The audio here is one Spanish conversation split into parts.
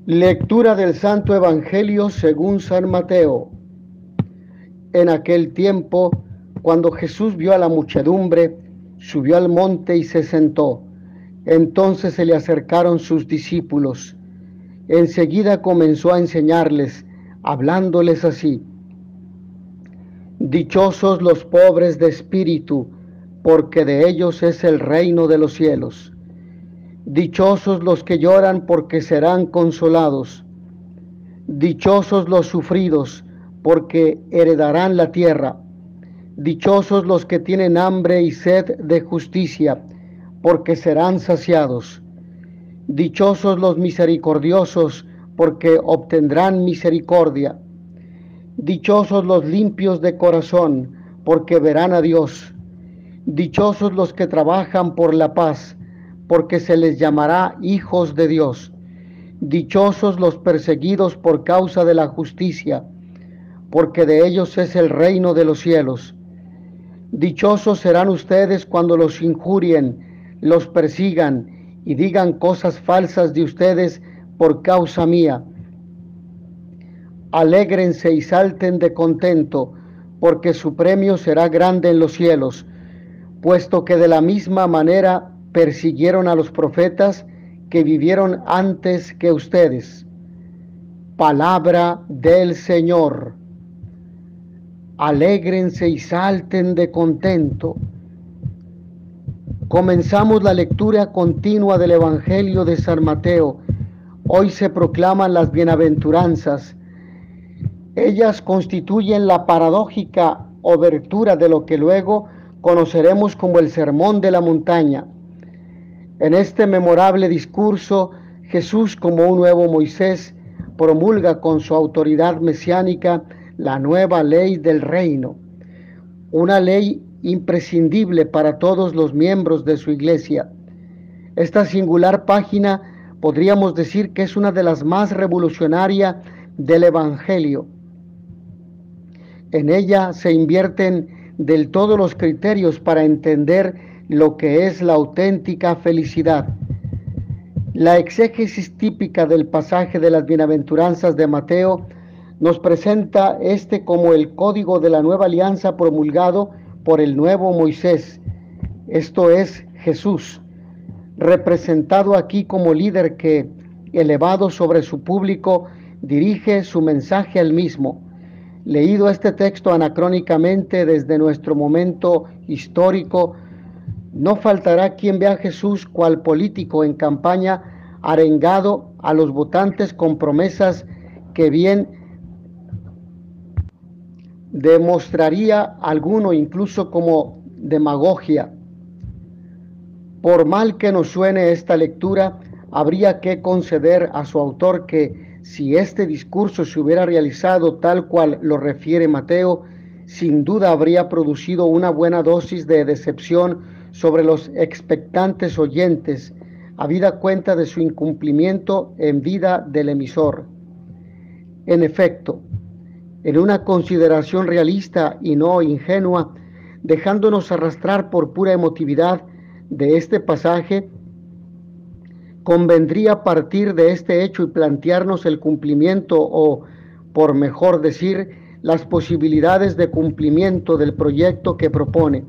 Lectura del Santo Evangelio según San Mateo. En aquel tiempo, cuando Jesús vio a la muchedumbre, subió al monte y se sentó. Entonces se le acercaron sus discípulos. Enseguida comenzó a enseñarles, hablándoles así: Dichosos los pobres de espíritu, porque de ellos es el reino de los cielos. Dichosos los que lloran, porque serán consolados. Dichosos los sufridos, porque heredarán la tierra. Dichosos los que tienen hambre y sed de justicia, porque serán saciados. Dichosos los misericordiosos, porque obtendrán misericordia. Dichosos los limpios de corazón, porque verán a Dios. Dichosos los que trabajan por la paz, porque se les llamará hijos de Dios. Dichosos los perseguidos por causa de la justicia, porque de ellos es el reino de los cielos. Dichosos serán ustedes cuando los injurien, los persigan y digan cosas falsas de ustedes por causa mía. Alégrense y salten de contento, porque su premio será grande en los cielos, puesto que de la misma manera persiguieron a los profetas que vivieron antes que ustedes. Palabra del Señor. Alégrense y salten de contento. Comenzamos la lectura continua del Evangelio de San Mateo. Hoy se proclaman las bienaventuranzas. Ellas constituyen la paradójica obertura de lo que luego conoceremos como el Sermón de la Montaña. En este memorable discurso, Jesús, como un nuevo Moisés, promulga con su autoridad mesiánica la nueva ley del reino, una ley imprescindible para todos los miembros de su iglesia. Esta singular página podríamos decir que es una de las más revolucionarias del Evangelio. En ella se invierten del todo los criterios para entender lo que es la auténtica felicidad. La exégesis típica del pasaje de las bienaventuranzas de Mateo nos presenta este como el código de la nueva alianza promulgado por el nuevo Moisés, esto es Jesús, representado aquí como líder que, elevado sobre su público, dirige su mensaje al mismo. Leído este texto anacrónicamente desde nuestro momento histórico, no faltará quien vea a Jesús cual político en campaña arengado a los votantes con promesas que bien demostraría alguno incluso como demagogia. Por mal que nos suene esta lectura, habría que conceder a su autor que si este discurso se hubiera realizado tal cual lo refiere Mateo, sin duda habría producido una buena dosis de decepción sobre los expectantes oyentes, habida cuenta de su incumplimiento en vida del emisor. En efecto, en una consideración realista y no ingenua, dejándonos arrastrar por pura emotividad de este pasaje, convendría partir de este hecho y plantearnos el cumplimiento o, por mejor decir, las posibilidades de cumplimiento del proyecto que propone.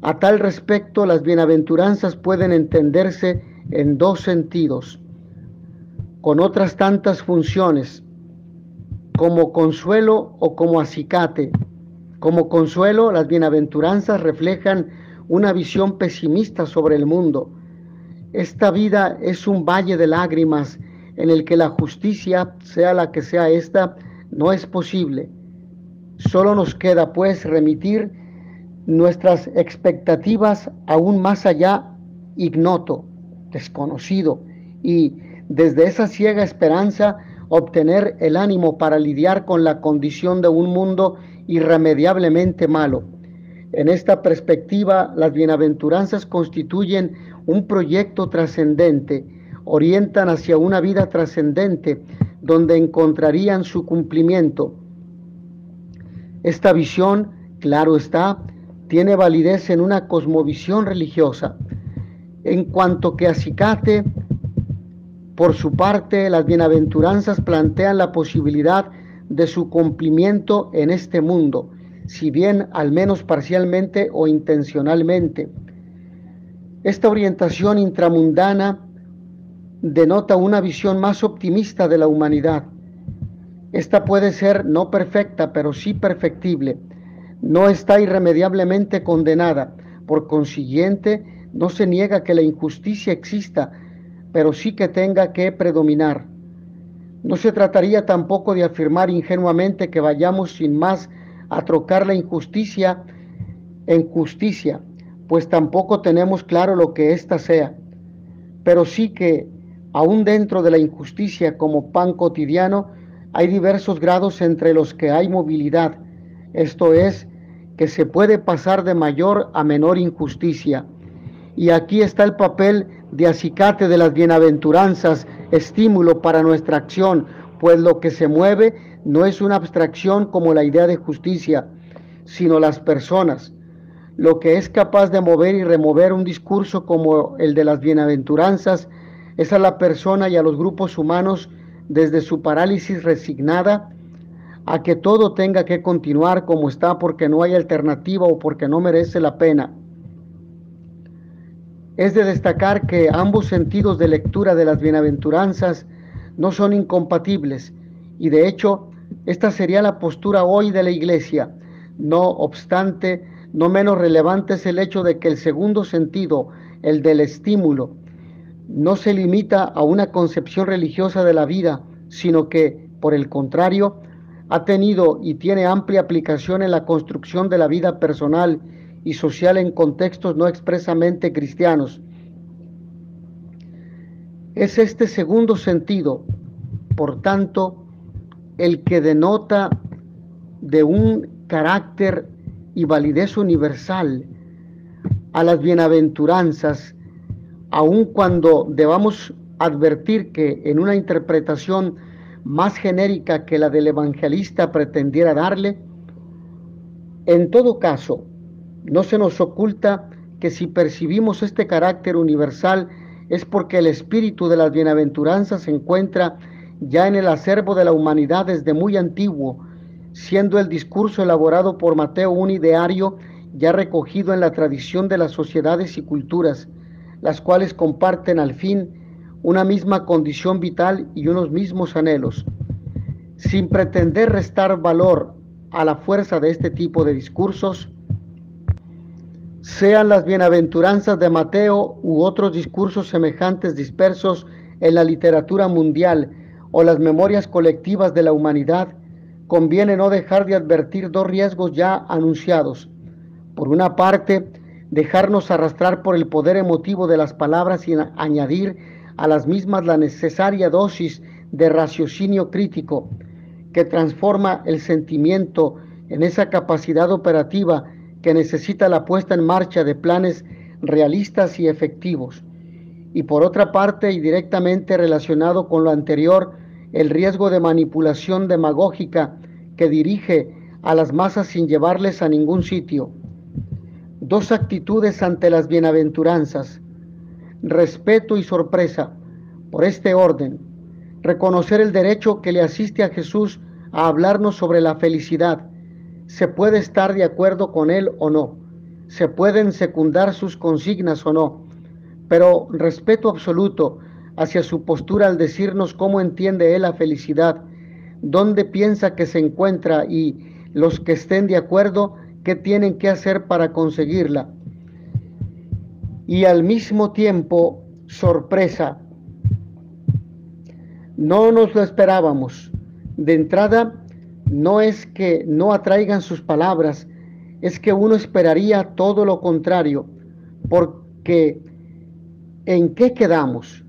A tal respecto, las bienaventuranzas pueden entenderse en dos sentidos, con otras tantas funciones, como consuelo o como acicate. Como consuelo, las bienaventuranzas reflejan una visión pesimista sobre el mundo. Esta vida es un valle de lágrimas en el que la justicia, sea la que sea esta, no es posible. Solo nos queda, pues, remitir nuestras expectativas aún más allá, ignoto, desconocido, y desde esa ciega esperanza obtener el ánimo para lidiar con la condición de un mundo irremediablemente malo. En esta perspectiva, las bienaventuranzas constituyen un proyecto trascendente, orientan hacia una vida trascendente, donde encontrarían su cumplimiento. Esta visión, claro está, tiene validez en una cosmovisión religiosa, en cuanto que acicate Por su parte, las bienaventuranzas plantean la posibilidad de su cumplimiento en este mundo, si bien al menos parcialmente o intencionalmente. Esta orientación intramundana denota una visión más optimista de la humanidad. Esta puede ser no perfecta, pero sí perfectible. No está irremediablemente condenada. Por consiguiente, no se niega que la injusticia exista, pero sí que tenga que predominar. No se trataría tampoco de afirmar ingenuamente que vayamos sin más a trocar la injusticia en justicia, pues tampoco tenemos claro lo que ésta sea, pero sí que, aún dentro de la injusticia como pan cotidiano, hay diversos grados entre los que hay movilidad, esto es, que se puede pasar de mayor a menor injusticia. Y aquí está el papel de acicate de las bienaventuranzas, estímulo para nuestra acción, pues lo que se mueve no es una abstracción como la idea de justicia, sino las personas. Lo que es capaz de mover y remover un discurso como el de las bienaventuranzas es a la persona y a los grupos humanos desde su parálisis resignada a que todo tenga que continuar como está porque no hay alternativa o porque no merece la pena. Es de destacar que ambos sentidos de lectura de las bienaventuranzas no son incompatibles y de hecho esta sería la postura hoy de la Iglesia. No obstante, no menos relevante es el hecho de que el segundo sentido, el del estímulo, no se limita a una concepción religiosa de la vida, sino que, por el contrario, ha tenido y tiene amplia aplicación en la construcción de la vida personal y social en contextos no expresamente cristianos. Es este segundo sentido, por tanto, el que denota de un carácter y validez universal a las bienaventuranzas, aun cuando debamos advertir que en una interpretación más genérica que la del evangelista pretendiera darle, en todo caso, no se nos oculta que si percibimos este carácter universal es porque el espíritu de las bienaventuranzas se encuentra ya en el acervo de la humanidad desde muy antiguo, siendo el discurso elaborado por Mateo un ideario ya recogido en la tradición de las sociedades y culturas, las cuales comparten al fin una misma condición vital y unos mismos anhelos. Sin pretender restar valor a la fuerza de este tipo de discursos, sean las bienaventuranzas de Mateo u otros discursos semejantes dispersos en la literatura mundial o las memorias colectivas de la humanidad, conviene no dejar de advertir dos riesgos ya anunciados. Por una parte, dejarnos arrastrar por el poder emotivo de las palabras sin añadir a las mismas la necesaria dosis de raciocinio crítico que transforma el sentimiento en esa capacidad operativa que necesita la puesta en marcha de planes realistas y efectivos. Y por otra parte, y directamente relacionado con lo anterior, el riesgo de manipulación demagógica que dirige a las masas sin llevarles a ningún sitio. Dos actitudes ante las bienaventuranzas: respeto y sorpresa. Por este orden, reconocer el derecho que le asiste a Jesús a hablarnos sobre la felicidad. Se puede estar de acuerdo con él o no, se pueden secundar sus consignas o no, pero respeto absoluto hacia su postura al decirnos cómo entiende él la felicidad, dónde piensa que se encuentra y los que estén de acuerdo, qué tienen que hacer para conseguirla. Y al mismo tiempo, sorpresa. No nos lo esperábamos. De entrada, no es que no atraigan sus palabras, es que uno esperaría todo lo contrario, porque ¿en qué quedamos?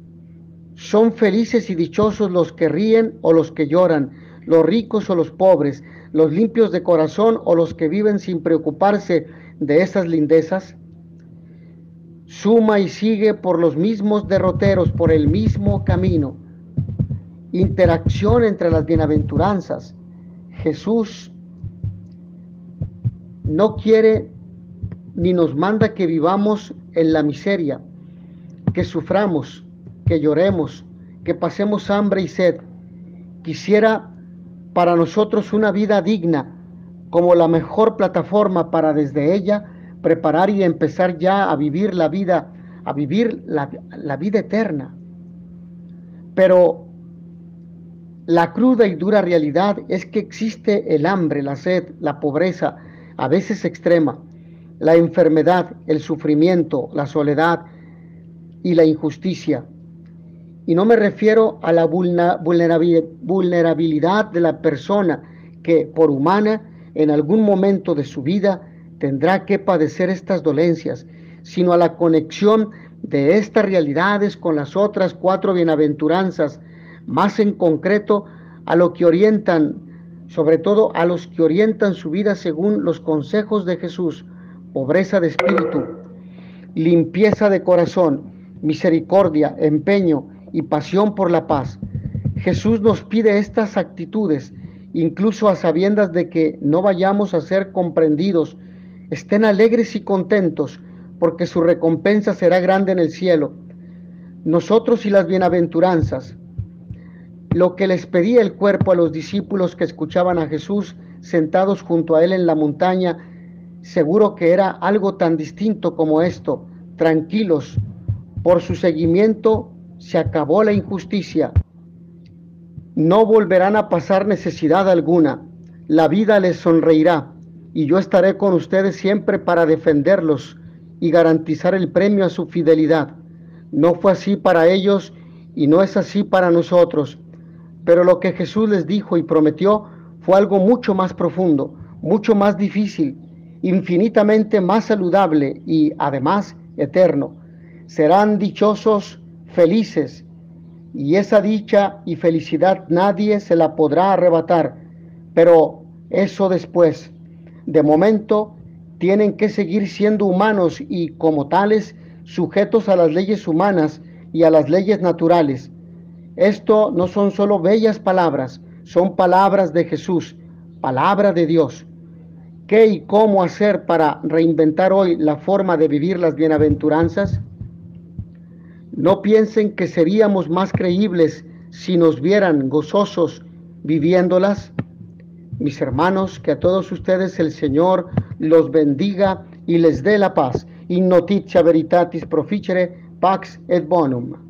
¿Son felices y dichosos los que ríen o los que lloran, los ricos o los pobres, los limpios de corazón o los que viven sin preocuparse de esas lindezas? Suma y sigue por los mismos derroteros, por el mismo camino. Interacción entre las bienaventuranzas. Jesús no quiere ni nos manda que vivamos en la miseria, que suframos, que lloremos, que pasemos hambre y sed. Quisiera para nosotros una vida digna como la mejor plataforma para desde ella preparar y empezar ya a vivir la vida, la vida eterna. Pero la cruda y dura realidad es que existe el hambre, la sed, la pobreza, a veces extrema, la enfermedad, el sufrimiento, la soledad y la injusticia. Y no me refiero a la vulnerabilidad de la persona que, por humana, en algún momento de su vida tendrá que padecer estas dolencias, sino a la conexión de estas realidades con las otras 4 bienaventuranzas, más en concreto a lo que orientan, sobre todo a los que orientan su vida según los consejos de Jesús: pobreza de espíritu, limpieza de corazón, misericordia, empeño y pasión por la paz. Jesús nos pide estas actitudes, incluso a sabiendas de que no vayamos a ser comprendidos. Estén alegres y contentos, porque su recompensa será grande en el cielo. Nosotros y las bienaventuranzas, lo que les pedía el cuerpo a los discípulos que escuchaban a Jesús sentados junto a él en la montaña, seguro que era algo tan distinto como esto: tranquilos, por su seguimiento se acabó la injusticia. No volverán a pasar necesidad alguna. La vida les sonreirá y yo estaré con ustedes siempre para defenderlos y garantizar el premio a su fidelidad. No fue así para ellos y no es así para nosotros. Pero lo que Jesús les dijo y prometió fue algo mucho más profundo, mucho más difícil, infinitamente más saludable y además eterno. Serán dichosos, felices, y esa dicha y felicidad nadie se la podrá arrebatar, pero eso después. De momento tienen que seguir siendo humanos y como tales sujetos a las leyes humanas y a las leyes naturales. Esto no son solo bellas palabras, son palabras de Jesús, palabra de Dios. ¿Qué y cómo hacer para reinventar hoy la forma de vivir las bienaventuranzas? No piensen que seríamos más creíbles si nos vieran gozosos viviéndolas. Mis hermanos, que a todos ustedes el Señor los bendiga y les dé la paz. In notitia veritatis proficere, pax et bonum.